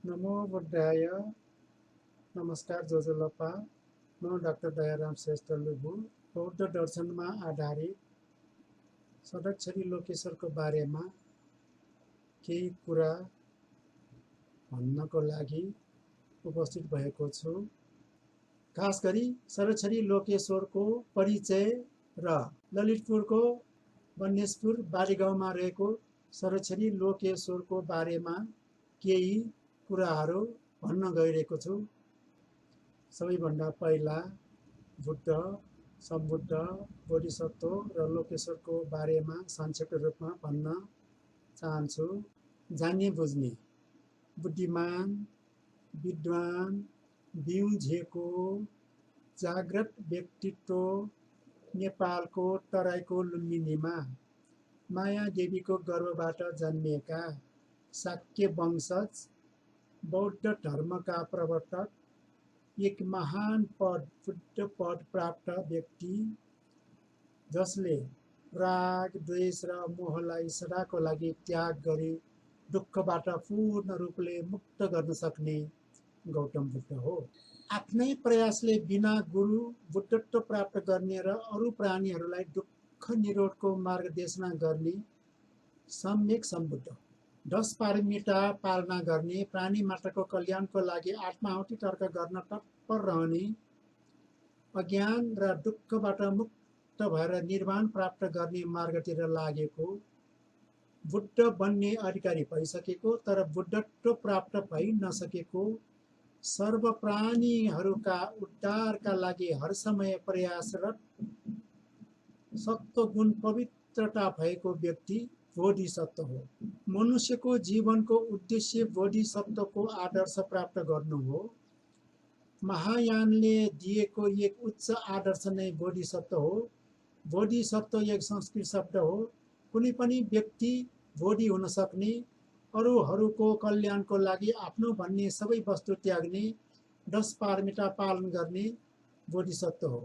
नमो बुद्धाय। नमस्कार जोजोलप्पा। म डाक्टर दयाराम श्रेष्ठ लुबु। बौद्ध दर्शनमा आधारित षडाक्षरी लोकेश्वरको बारेमा केही कुरा भन्नको लागि उपस्थित भएको छु। खास गरी षडाक्षरी लोकेश्वरको परिचय र ललितपुरको बन्नेसपुर बारीगाउँमा रहेको षडाक्षरी लोकेश्वरको बारेमा केही कुराहरू भन्न गइरहेको छु। सबैभन्दा पहिला बुद्ध, सम्बुद्ध, बोधिसत्व र लोकेश्वरको बारेमा संक्षिप्त रूपमा भन्न चाहन्छु। जान्ने बुझ्ने, बुद्धिमान, विद्वान, बिउझेको, जाग्रत व्यक्तित्व, नेपालको तराईको लुम्बिनीमा माया देवीको गर्भबाट जन्मिएका शाक्य वंशज बौद्ध धर्मका प्रवर्तक, एक महान पद, बुद्ध पद प्राप्त व्यक्ति जसले राग, द्वेष र मोहलाई सदाको लागि त्याग गरी दुःखबाट पूर्ण रूपले मुक्त गर्न सक्ने गौतम बुद्ध हो। आफ्नै प्रयासले बिना गुरु बुद्धत्व प्राप्त गर्ने र अरू प्राणीहरूलाई दुःख निरोधको मार्गदर्शन गर्ने सम्यक सम्बुद्ध। 10 पारमिता पालना गर्ने, प्राणी मात्रको कल्याणको लागि आत्माहुति तर्क गर्न तत्पर रहने, अज्ञान र दुःखबाट मुक्त भएर निर्वाण प्राप्त गर्ने मार्गतिर लागेको, बुद्ध बन्ने अधिकारी भइसकेको तर बुद्धत्व प्राप्त भइ नसकेको, सर्व प्राणीहरूका उद्धारका लागि हर समय प्रयासरत, सत्वगुण पवित्रता भएको व्यक्ति बोधिसत्व हो। मनुष्यको जीवनको उद्देश्य बोधिसत्वको आदर्श प्राप्त गर्नु हो। महायानले दिएको एक उच्च आदर्श नै बोधिसत्व हो। बोधिसत्व एक संस्कृत शब्द हो। कुनै पनि व्यक्ति बोधि हुन सक्ने, अरूहरूको कल्याणको लागि आफ्नो भन्ने सबै वस्तु त्याग्ने, 10 पारमिता पालन गर्ने बोधिसत्व हो।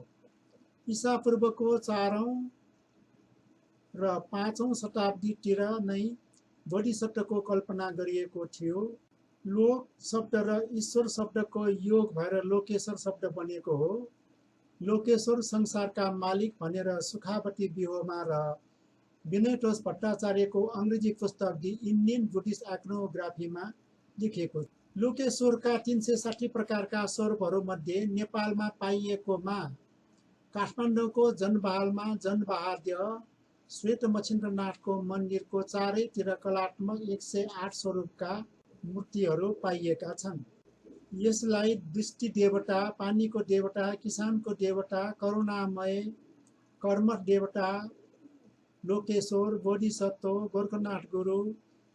ईसापूर्वको 4औं र 5औं शताब्दीतिर नै बोधिसत्वको कल्पना गरिएको थियो। लोक शब्द र ईश्वर शब्दको योग भएर लोकेश्वर शब्द बनेको हो। लोकेश्वर संसारका मालिक भनेर सुखावती बिहोमा र विनयटोष भट्टाचार्यको अङ्ग्रेजी पुस्तक दि इन्डियन बुद्धिस्ट आइकोनोग्राफीमा लेखिएको छ। लोकेश्वरका 360 प्रकारका स्वरूपहरूमध्ये नेपालमा पाइएकोमा काठमाडौँको जनबहालमा जनबहाद्य श्वेत मच्छिन्द्रनाथको मन्दिरको चारैतिर कलात्मक 108 स्वरूपका मूर्तिहरू पाइएका छन्। यसलाई दृष्टि देवता, पानीको देवता, किसानको देवता, करुणामय, कर्मठ देवता, लोकेश्वर, बोधिसत्व, गोरखनाथ गुरु,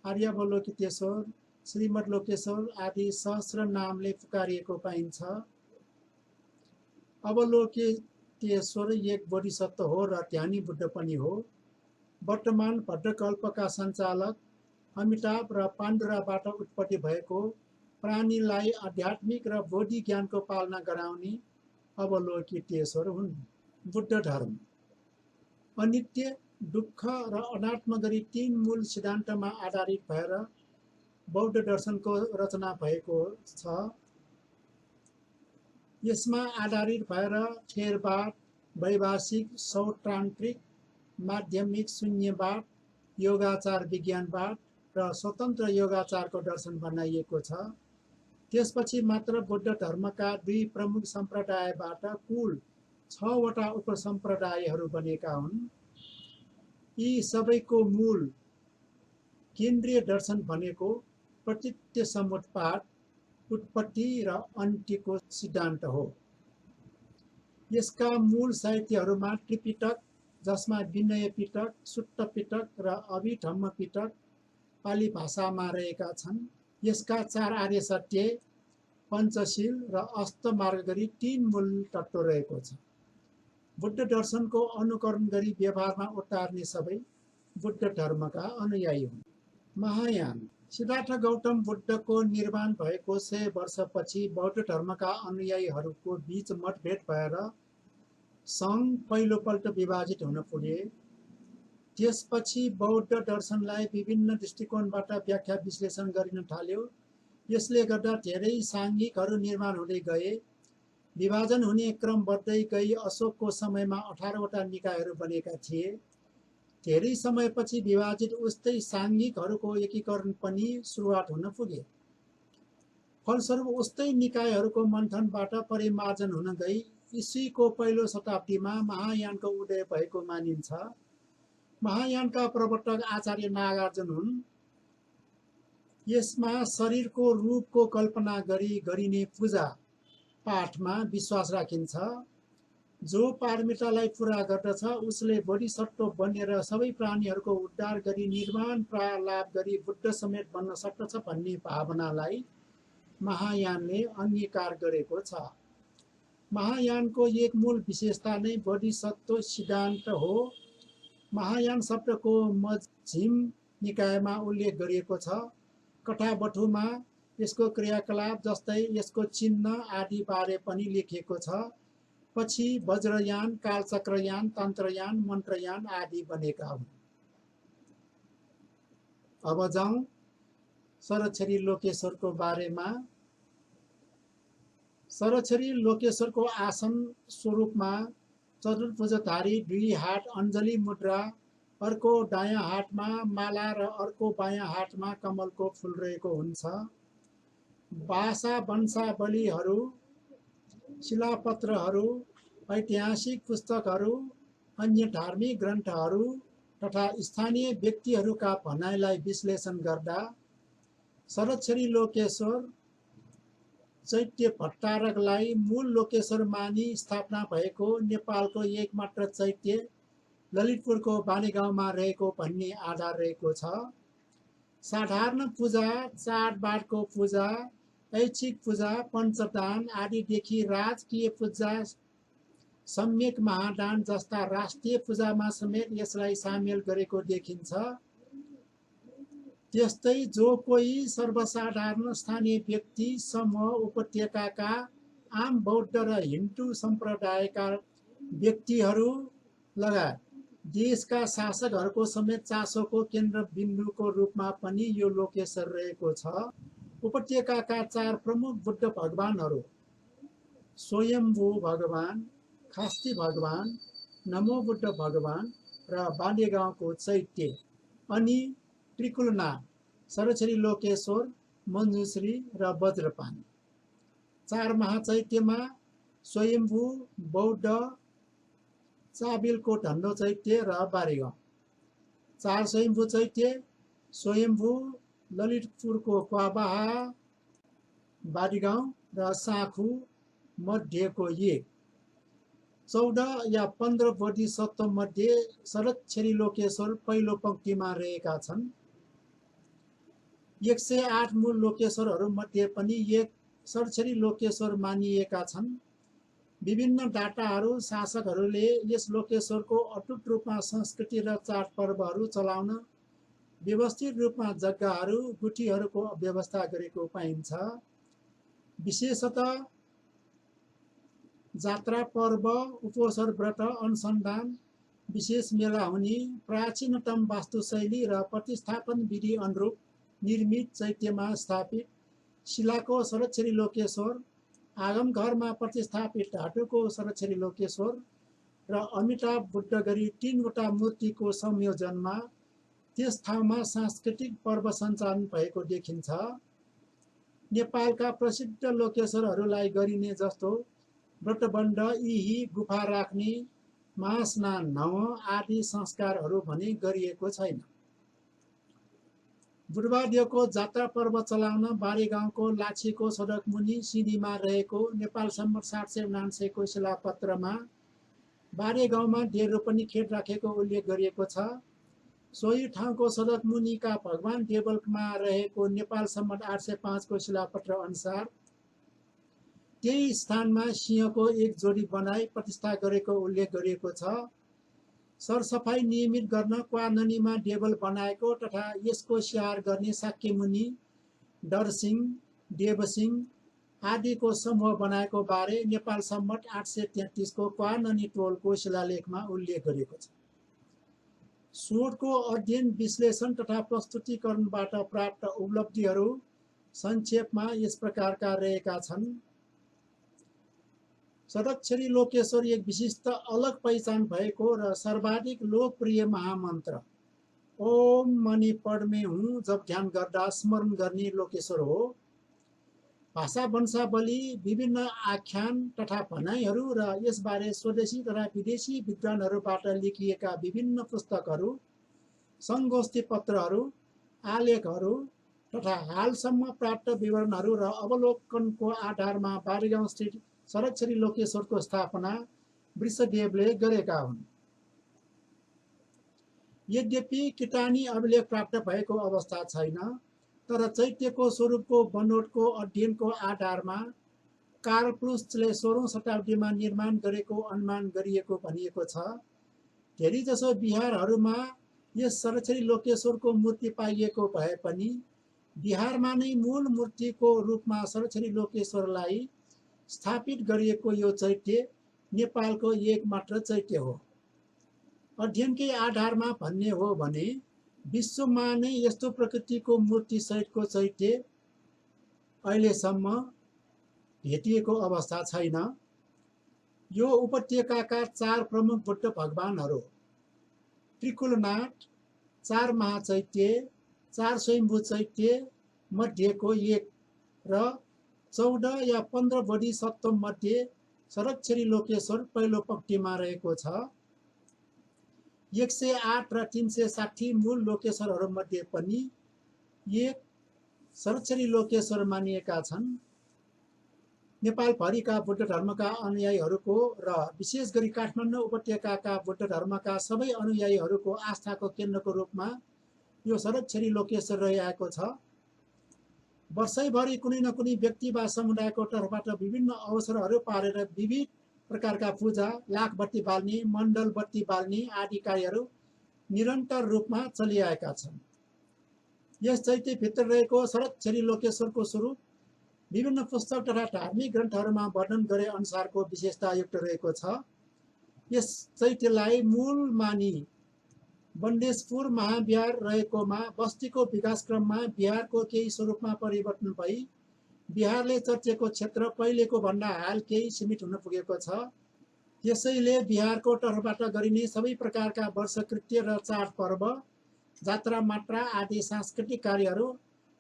आर्यावलोकितेश्वर, श्रीमद लोकेश्वर आदि सहस्र नामले पुकारिएको पाइन्छ। अवलोकितेश्वर एक बोधिसत्व हो र ध्यानी बुद्ध पनि हो। वर्तमान भद्रकल्पका सञ्चालक अमिताभ र पाण्डुराबाट उत्पत्ति भएको प्राणीलाई आध्यात्मिक र बोधि ज्ञानको पालना गराउने अवलोकितेश्वर हुन्। बुद्ध धर्म अनित्य, दुःख र अनात्म गरी 3 मूल सिद्धान्तमा आधारित भएर बौद्ध दर्शनको रचना भएको छ। यसमा आधारित भएर थेरवाद, वैभाषिक, सौतान्त्रिक, माध्यमिक शून्यवाद, योगाचार विज्ञानवाद र स्वतन्त्र योगाचारको दर्शन बनाइएको छ। त्यसपछि मात्र बुद्ध धर्मका 2 प्रमुख सम्प्रदायबाट कुल 6 वटा उपसम्प्रदायहरू बनेका हुन्। यी सबैको मूल केन्द्रीय दर्शन भनेको प्रतीत्य समुत्पाद, उत्पत्ति र अन्त्यको सिद्धान्त हो। यसका मूल साहित्यहरूमा त्रिपिटक, जसमा विनय पिटक, सुत्त पिटक र अभिधम्म पिटक पाली भाषामा रहेका छन्। यसका 4 आर्य सत्य, पञ्चशील र अष्टमार्ग गरी 3 मूल तत्त्व रहेको छ। बुद्ध दर्शनको अनुकरण गरी व्यवहारमा उतार्ने सबै बुद्ध धर्मका अनुयायी हुन्। महायान सिद्धार्थ गौतम बुद्धको निर्माण भएको 100 वर्षपछि बौद्ध धर्मका अनुयायीहरूको बीच मतभेद भएर सङ्घ पहिलोपल्ट विभाजित हुन पुगे। त्यसपछि बौद्ध दर्शनलाई विभिन्न दृष्टिकोणबाट व्याख्या विश्लेषण गरिन थाल्यो। यसले गर्दा धेरै साङ्गिकहरू निर्माण हुँदै गए। विभाजन हुने क्रम बढ्दै गई अशोकको समयमा 18वटा निकायहरू बनेका थिए। धेरै समयपछि विभाजित उस्तै साङ्गिकहरूको एकीकरण पनि सुरुवात हुन पुगे। फलस्वरूप उस्तै निकायहरूको मन्थनबाट परिमार्जन हुन गई ईस्वीको पहिलो शताब्दीमा महायानको उदय भएको मानिन्छ। महायानका प्रवर्तक आचार्य नागार्जुन हुन्। यसमा शरीरको रूपको कल्पना गरी गरिने पूजा पाठमा विश्वास राखिन्छ। जो पारमितालाई पूरा गर्दछ उसले बोधिसत्व बनेर सबै प्राणीहरूको उद्धार गरी निर्वाण लाभ गरी बुद्ध समेत बन्न सक्दछ भन्ने भावनालाई महायानले अंगीकार गरेको छ। महायानको एक मूल विशेषता नै बोधिसत्व सिद्धान्त हो। महायान शब्दको मध्यम निकायमा उल्लेख गरिएको छ। कथाबथुमा यसको क्रियाकलाप जस्तै यसको चिन्ह आदि बारे पनि लेखिएको छ। पछि वज्रयान, कालचक्रयान, तन्त्रयान, मन्त्रयान आदि बनेका हुन्। अब जाउँ सरछरी लोकेश्वरको बारेमा। सरछरी लोकेश्वरको आसन स्वरूपमा चतुर्भुजधारी दुई हात अञ्जली मुद्रा, अर्को दायाँ हातमा माला र अर्को बायाँ हातमा कमलको फूल रहेको हुन्छ। भाषा वंशावलीहरू, शिलापत्रहरू, ऐतिहासिक पुस्तकहरू, अन्य धार्मिक ग्रन्थहरू तथा स्थानीय व्यक्तिहरूका भनाइलाई विश्लेषण गर्दा सरछरी लोकेश्वर चैत्य भट्टारकलाई मूल लोकेश्वर मानी स्थापना भएको नेपालको एकमात्र चैत्य ललितपुरको बानीगाउँमा रहेको भन्ने आधार रहेको छ। साधारण पूजा, चाडबाडको पूजा, ऐच्छिक पूजा, पञ्चदान आदिदेखि राजकीय पूजा, सम्यक महादान जस्ता राष्ट्रिय पूजामा समेत यसलाई सामेल गरेको देखिन्छ। त्यस्तै जो कोही सर्वसाधारण स्थानीय व्यक्ति, समूह, उपत्यकाका आम बौद्ध र हिन्दू सम्प्रदायका व्यक्तिहरू लगायत देशका शासकहरूको समेत चासोको केन्द्रबिन्दुको रूपमा पनि यो लोकेश्वर रहेको छ। उपत्यकाका 4 प्रमुख बुद्ध भगवानहरू स्वयम्भू भगवान, खास्ती भगवान, नमो बुद्ध भगवान र बालीगाउँको चैत्य अनि त्रिकुलनाथ, सरछरी लोकेश्वर, मञ्जुश्री र वज्रपानी। 4 महाचैत्यमा स्वयम्भू बौद्ध, चाबिलको धन्नो चैत्य र बारीगाउँ। 4 स्वयम्भू चैत्य स्वयम्भू ललितपुरको क्वाबाहा, बारीगाउँ र साँखु मध्येको एक। 14 या 15 बोधिसत्व मध्ये सरछरी लोकेश्वर पहिलो पंक्तिमा रहेका छन्। 108 मूल लोकेश्वरहरू मध्ये पनि एक सरछरी लोकेश्वर मानिएका छन्। विभिन्न डाटाहरू शासकहरूले यस लोकेश्वरको अटुट रूपमा संस्कृति र चाडपर्वहरू चलाउन व्यवस्थित रूपमा जग्गाहरू, गुठीहरूको व्यवस्था गरेको पाइन्छ। विशेषतः जात्रा पर्व, उपोषर व्रत, अनुसन्धान, विशेष मेला हुने, प्राचीनतम वास्तुशैली र प्रतिस्थापन विधि अनुरूप निर्मित चैत्यमा स्थापित शिलाको सरछरी लोकेश्वर, आगम घरमा प्रतिस्थापित धातुको सरछरी लोकेश्वर र अमिताभ बुद्ध गरी 3वटा मूर्तिको संयोजनमा त्यस ठाउँमा सांस्कृतिक पर्व सञ्चालन भएको देखिन्छ। नेपालका प्रसिद्ध लोकेश्वरहरूलाई गरिने जस्तो व्रतबन्ध, इही, गुफा राख्ने, महास्नान, नव आदि संस्कारहरू भने गरिएको छैन। बुधबारको जात्रा पर्व चलाउन बारीगाउँको लाछीको सडक मुनि सिँढीमा रहेको नेपाल सम्मत 779 को शिलापत्रमा बारीगाउँमा डेढ रोपनी खेत राखेको उल्लेख गरिएको छ। सोही ठाउँको सडक मुनिका भगवान देवलमा रहेको नेपाल सम्मत 805 को शिलापत्र अनुसार त्यही स्थानमा सिंहको एक जोडी बनाई प्रतिष्ठा गरेको उल्लेख गरिएको छ। सरसफाई नियमित गर्न क्वाननीमा देवल बनाएको तथा यसको स्याहार गर्ने शाक्यमुनि, डरसिंह, देवसिंह आदिको समूह बनाएको बारे नेपाल सम्मत 833 को क्वाननी टोलको शिलालेखमा उल्लेख गरिएको छ। शोधको अध्ययन, विश्लेषण तथा प्रस्तुतिकरणबाट प्राप्त उपलब्धिहरू संक्षेपमा यस प्रकारका रहेका छन्। षडक्षरी लोकेश्वर एक विशिष्ट अलग पहिचान भएको र सर्वाधिक लोकप्रिय महामन्त्र ओम मणि पढ्मे हुँ जप ध्यान गर्दा स्मरण गर्ने लोकेश्वर हो। भाषा वंशावली, विभिन्न आख्यान तथा भनाइहरू र यसबारे स्वदेशी तथा विदेशी विद्वानहरूबाट लेखिएका विभिन्न पुस्तकहरू, सङ्गोष्ठी पत्रहरू, आलेखहरू तथा हालसम्म प्राप्त विवरणहरू र अवलोकनको आधारमा बारीगाउँ स्थित षडक्षरी लोकेश्वरको स्थापना वृषदेवले गरेका हुन्। यद्यपि किटानी अभिलेख प्राप्त भएको अवस्था छैन, तर चैत्यको स्वरूपको बनोटको अध्ययनको आधारमा कार्लप्लुसले 16औं शताब्दीमा निर्माण गरेको अनुमान गरिएको भनिएको छ। धेरैजसो बिहारहरूमा यस षडक्षरी लोकेश्वरको मूर्ति पाइएको भए पनि बिहारमा नै मूल मूर्तिको रूपमा षडक्षरी लोकेश्वरलाई स्थापित गरिएको यो चैत्य नेपालको एकमात्र चैत्य हो। अध्ययनकै आधारमा भन्ने हो भने विश्वमा नै यस्तो प्रकृतिको मूर्ति सहितको चैत्य अहिलेसम्म भेटिएको अवस्था छैन। यो उपत्यकाका 4 प्रमुख बुद्ध भगवानहरू त्रिकुलनाथ, 4 महाचैत्य, 4 स्वयम्भू चैत्य मध्येको एक र 14 या 15 बोधिसत्व मध्ये षडक्षरी लोकेश्वर पहिलो पंक्तिमा रहेको छ। 108 र 360 मूल लोकेश्वरहरूमध्ये पनि एक षडक्षरी लोकेश्वर मानिएका छन्। नेपालभरिका बुद्ध धर्मका अनुयायीहरूको र विशेष गरी काठमाडौँ उपत्यकाका बुद्ध धर्मका सबै अनुयायीहरूको आस्थाको केन्द्रको रूपमा यो षडक्षरी लोकेश्वर रहिआएको छ। वर्षैभरि कुनै न कुनै व्यक्ति वा समुदायको तर्फबाट विभिन्न अवसरहरू पारेर विविध प्रकारका पूजा, लाख बत्ती बाल्ने, मण्डल बत्ती बाल्ने आदि कार्यहरू निरन्तर रूपमा चलिआएका छन्। यस चैत्यभित्र रहेको षडक्षरी लोकेश्वरको स्वरूप विभिन्न पुस्तक तथा धार्मिक ग्रन्थहरूमा वर्णन गरे अनुसारको विशेषतायुक्त रहेको छ। यस चैत्यलाई मूल मानी बन्देजपुर महाविहार रहेकोमा बस्तीको विकासक्रममा बिहारको केही स्वरूपमा परिवर्तन भई बिहारले चर्चेको क्षेत्र पहिलेको भन्दा हाल केही सीमित हुन पुगेको छ। त्यसैले बिहारको तर्फबाट गरिने सबै प्रकारका वर्षकृत्य र चाडपर्व, जात्रा मात्रा आदि सांस्कृतिक कार्यहरू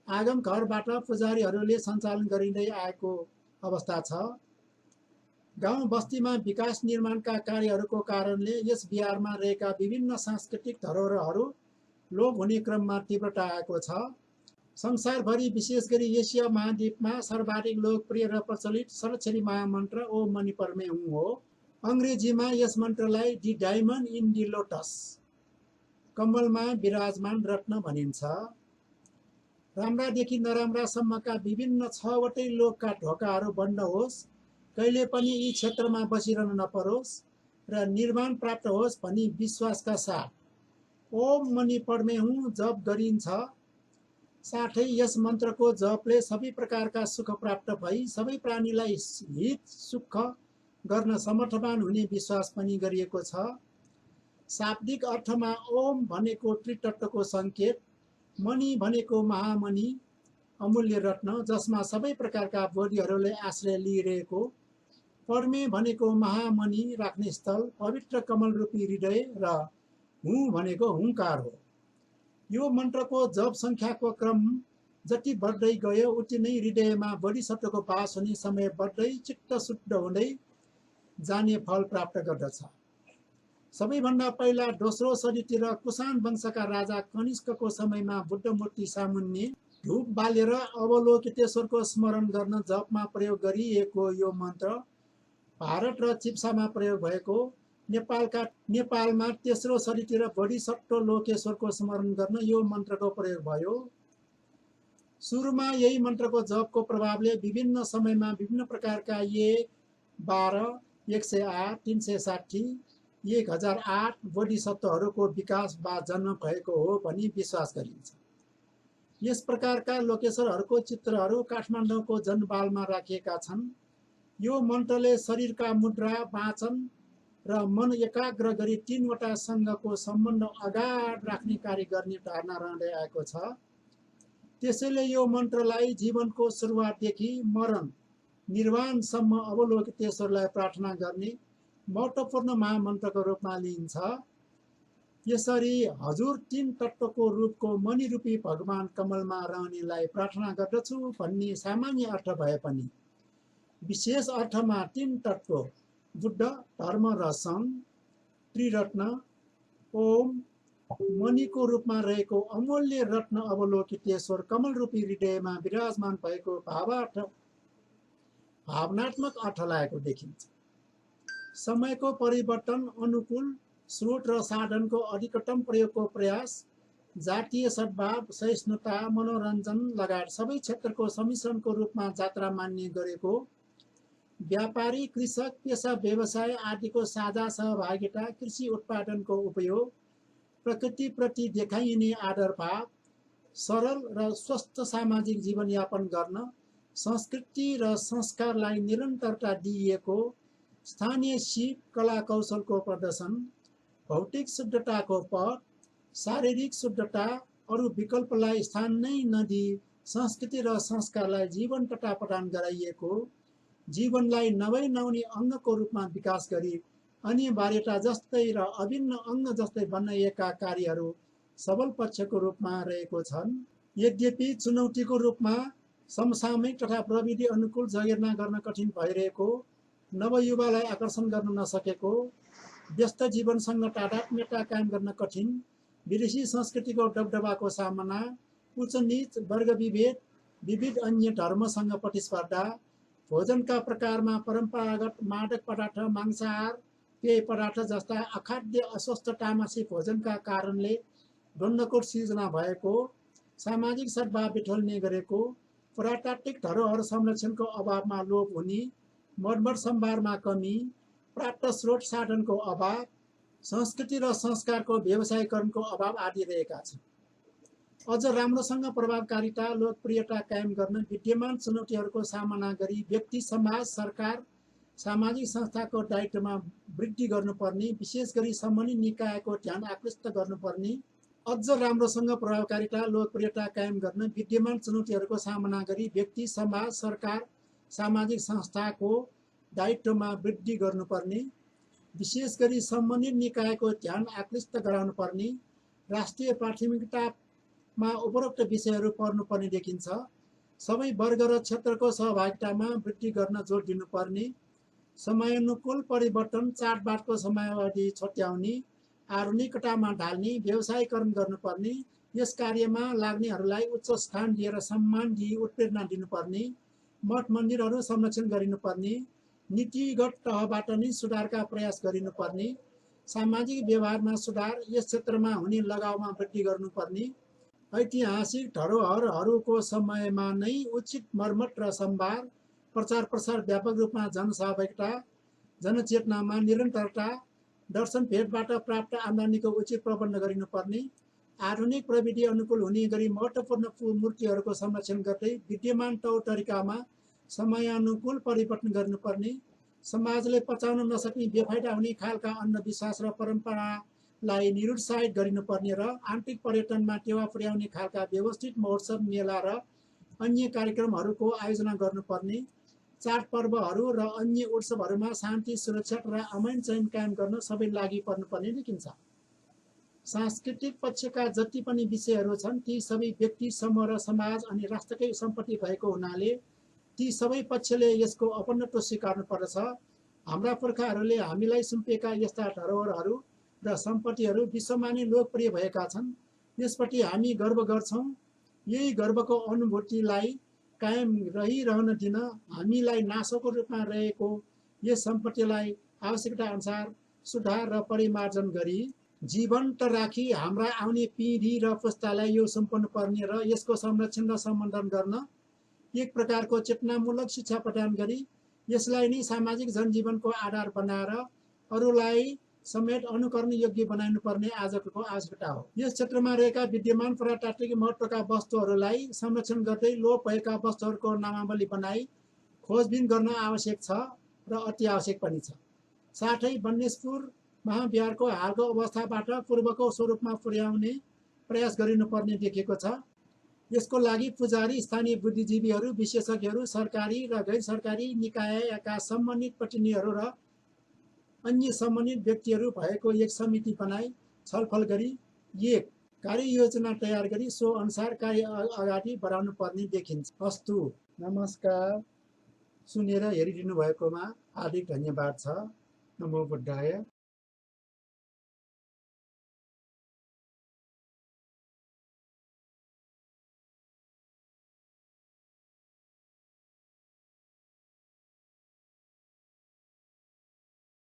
आगम घरबाट पुजारीहरूले सञ्चालन गरिँदै आएको अवस्था छ। गाउँ बस्तीमा विकास निर्माणका कार्यहरूको कारणले यस बिहारमा रहेका विभिन्न सांस्कृतिक धरोहरहरू लोप हुने क्रममा तीव्रता आएको छ। संसारभरि विशेष गरी एसिया महाद्वीपमा सर्वाधिक लोकप्रिय र प्रचलित षडक्षरी महामन्त्र ओम मणि पढ्मे हुँ हो। अङ्ग्रेजीमा यस मन्त्रलाई the diamond in the lotus, कमलमा विराजमान रत्न भनिन्छ। राम्रादेखि नराम्रासम्मका विभिन्न 6वटै लोकका ढोकाहरू बन्द होस्, कहिले पनि यी क्षेत्रमा बसिरहन नपरोस् र निर्माण प्राप्त होस् भनी विश्वासका साथ ओम मणि पढ्मे हुँ जप गरिन्छ। साथै यस मन्त्रको जपले सबै प्रकारका सुख प्राप्त भई सबै प्राणीलाई हित सुख गर्न समर्थवान हुने विश्वास पनि गरिएको छ। शाब्दिक अर्थमा ओम भनेको त्रितत्त्वको सङ्केत, मणि भनेको महामणि अमूल्य रत्न जसमा सबै प्रकारका बोधीहरूले आश्रय लिइरहेको, पढ्मे भनेको महामणि राख्ने स्थल, पवित्र कमलरूपी हृदय र हुँ भनेको हुङ्कार हो। यो मन्त्रको जप सङ्ख्याको क्रम जति बढ्दै गयो उति नै हृदयमा बोधिसत्वको बास हुने समय बढ्दै चित्त शुद्ध हुँदै जाने फल प्राप्त गर्दछ। सबैभन्दा पहिला दोस्रो सदीतिर कुषाण वंशका राजा कनिष्कको समयमा बुद्ध मूर्ति सामुन्ने धूप बालेर अवलोकितेश्वरको स्मरण गर्न जपमा प्रयोग गरिएको यो मन्त्र भारत र चिप्सामा प्रयोग भएको। नेपालमा तेस्रो सदीतिर बोधिसत्व लोकेश्वरको स्मरण गर्न यो मन्त्रको प्रयोग भयो। सुरुमा यही मन्त्रको जपको प्रभावले विभिन्न समयमा विभिन्न प्रकारका 12, 108, 360, 1008 बोधिसत्वहरूको विकास वा जन्म भएको हो भनी विश्वास गरिन्छ। यस प्रकारका लोकेश्वरहरूको चित्रहरू काठमाडौँको जनबालमा राखिएका छन्। यो मन्त्रले शरीरका मुद्रा, वाचन र मन एकाग्र गरी 3वटा सँगको सम्बन्ध अगाध राख्ने कार्य गर्ने धारणा रहँदै आएको छ। त्यसैले यो मन्त्रलाई जीवनको सुरुवातदेखि मरण निर्वाणसम्म अवलोकितेश्वरलाई प्रार्थना गर्ने महत्त्वपूर्ण महामन्त्रको रूपमा लिइन्छ। यसरी हजुर तीन तत्त्वको रूपको मणिरूपी भगवान कमलमा रहनेलाई प्रार्थना गर्दछु भन्ने सामान्य अर्थ भए पनि विशेष अर्थमा तीन तत्त्व बुद्ध, धर्म र सङ्घ, त्रिरत्न, ओम, मणिको रूपमा रहेको अमूल्य रत्न अवलोकितेश्वर कमलरूपी हृदयमा विराजमान भएको भावनात्मक अर्थ लागेको देखिन्छ। समयको परिवर्तन, अनुकूल स्रोत र साधनको अधिकतम प्रयोगको प्रयास, जातीय सद्भाव, सहिष्णुता, मनोरञ्जन लगायत सबै क्षेत्रको सम्मिश्रणको रूपमा जात्रा मान्ने गरेको, व्यापारी, कृषक, पेसा व्यवसाय आदिको साझा सहभागिता, कृषि उत्पादनको उपयोग, प्रकृतिप्रति देखाइने आदर भाव, सरल र स्वस्थ सामाजिक जीवनयापन गर्न, संस्कृति र संस्कारलाई निरन्तरता दिइएको, स्थानीय सिप, कला कौशलको प्रदर्शन, भौतिक शुद्धताको पथ, शारीरिक शुद्धता, अरू विकल्पलाई स्थान नै नदिई संस्कृति र संस्कारलाई जीवन्तता प्रदान गराइएको, जीवनलाई नभई अङ्गको रूपमा विकास गरी अनिवार्यता जस्तै र अभिन्न अङ्ग जस्तै बनाइएका कार्यहरू सबल पक्षको रूपमा रहेको छन्। यद्यपि चुनौतीको रूपमा समसामयिक तथा प्रविधि अनुकूल जगेर्ना गर्न कठिन भइरहेको, नवयुवालाई आकर्षण गर्न नसकेको, व्यस्त जीवनसँग तादात्म्यता कायम गर्न कठिन, विदेशी संस्कृतिको दबदबाको सामना, उच्च नीच, वर्ग विभेद, विविध अन्य धर्मसँग प्रतिस्पर्धा, भोजनका प्रकारमा परम्परागत मादक पदार्थ, मांसाहार, पेय पदार्थ जस्ता अखाद्य अस्वस्थ तामसी भोजनका कारणले द्वन्द्वको सिर्जना भएको, सामाजिक सद्भाव बिथोल्ने गरेको, पुरातात्विक धरोहर संरक्षणको अभावमा लोप हुने, मर्मत सम्भारमा कमी, प्राप्त स्रोत साधनको अभाव, संस्कृति र संस्कारको व्यवसायीकरणको अभाव आदि रहेका छन्। अझ राम्रोसँग प्रभावकारिता, लोकप्रियता कायम गर्न विद्यमान चुनौतीहरूको सामना गरी व्यक्ति, समाज, सरकार, सामाजिक संस्थाको दायित्वमा वृद्धि गर्नुपर्ने, विशेष गरी सम्बन्धित निकायको ध्यान आकृष्ट गर्नुपर्ने, अझ राम्रोसँग प्रभावकारिता, लोकप्रियता कायम गर्न विद्यमान चुनौतीहरूको सामना गरी व्यक्ति, समाज, सरकार, सामाजिक संस्थाको दायित्वमा वृद्धि गर्नुपर्ने, विशेष गरी सम्बन्धित निकायको ध्यान आकृष्ट गराउनुपर्ने, राष्ट्रिय प्राथमिकतामा उपरोक्त विषयहरू पढ्नुपर्ने देखिन्छ। सबै वर्ग र क्षेत्रको सहभागितामा वृद्धि गर्न जोड दिनुपर्ने, समयानुकूल परिवर्तन, चाडबाडको समयावधि छुट्याउने, आधुनिकतामा ढाल्ने, व्यवसायीकरण गर्नुपर्ने, यस कार्यमा लाग्नेहरूलाई उच्च स्थान दिएर सम्मान दिई उत्प्रेरणा दिनुपर्ने, मठ मन्दिरहरू संरक्षण गरिनुपर्ने, नीतिगत तहबाट नै सुधारका प्रयास गरिनुपर्ने, सामाजिक व्यवहारमा सुधार, यस क्षेत्रमा हुने लगावमा वृद्धि गर्नुपर्ने, ऐतिहासिक धरोहरहरूको समयमा नै उचित मर्मत र सम्भार, प्रचार प्रसार, व्यापक रूपमा जनसहभागिता, जनचेतनामा निरन्तरता, दर्शन भेटबाट प्राप्त आम्दानीको उचित प्रबन्ध गरिनुपर्ने, आधुनिक प्रविधि अनुकूल हुने गरी महत्त्वपूर्ण मूर्तिहरूको संरक्षण गर्दै विद्यमान तौर तरिकामा समयानुकूल परिवर्तन गर्नुपर्ने, समाजले पचाउन नसक्ने बेफाइदा हुने खालका अन्धविश्वास र परम्परालाई निरुत्साहित गरिनुपर्ने र आन्तरिक पर्यटनमा टेवा पुर्याउने खालका व्यवस्थित महोत्सव, मेला र अन्य कार्यक्रमहरूको आयोजना गर्नुपर्ने, चाडपर्वहरू र अन्य उत्सवहरूमा शान्ति, सुरक्षा र अमन चयन कायम गर्न सबै लागि पर्नुपर्ने देखिन्छ। सांस्कृतिक पक्षका जति पनि विषयहरू छन् ती सबै व्यक्ति, समूह र समाज अनि राष्ट्रकै सम्पत्ति भएको हुनाले ती सबै पक्षले यसको अपनत्व स्वीकार्नु पर्दछ। हाम्रा पुर्खाहरूले हामीलाई सुम्पिएका यस्ता धरोहरहरू र सम्पत्तिहरू विश्वमा नै लोकप्रिय भएका छन्। यसप्रति हामी गर्व गर्छौँ। यही गर्वको अनुभूतिलाई कायम रहिरहन दिन हामीलाई नासोको रूपमा रहेको यस सम्पत्तिलाई आवश्यकता अनुसार सुधार र परिमार्जन गरी जीवन्त राखी हाम्रा आउने पिँढी र पुस्तालाई यो सुम्पनु पर्ने र यसको संरक्षण र सम्वर्धन गर्न एक प्रकारको चेतनामूलक शिक्षा प्रदान गरी यसलाई नै सामाजिक जनजीवनको आधार बनाएर अरूलाई समेत अनुकरण योग्य बनाउनु पर्ने आजको आवश्यकता हो। यस क्षेत्रमा रहेका विद्यमान पुरातात्विक महत्त्वका वस्तुहरूलाई संरक्षण गर्दै लोप भएका वस्तुहरूको नामावली बनाई खोजबिन गर्न आवश्यक छ र अति आवश्यक पनि छ। साथै बन्नेश्वर महाविहारको हालको अवस्थाबाट पूर्वको स्वरूपमा पुर्याउने प्रयास गरिनुपर्ने देखिएको छ। यसको लागि पुजारी, स्थानीय बुद्धिजीवीहरू, विशेषज्ञहरू, सरकारी र गैर सरकारी निकायका सम्बन्धित प्रतिनिधिहरू र अन्य सम्बन्धित व्यक्तिहरू भएको एक समिति बनाई छलफल गरी एक कार्ययोजना तयार गरी सो अनुसार कार्य अगाडि बढाउनु पर्ने देखिन्छ। अस्तु, नमस्कार। सुनेर हेरिदिनु भएकोमा हार्दिक धन्यवाद छ। नमो बुद्धाय।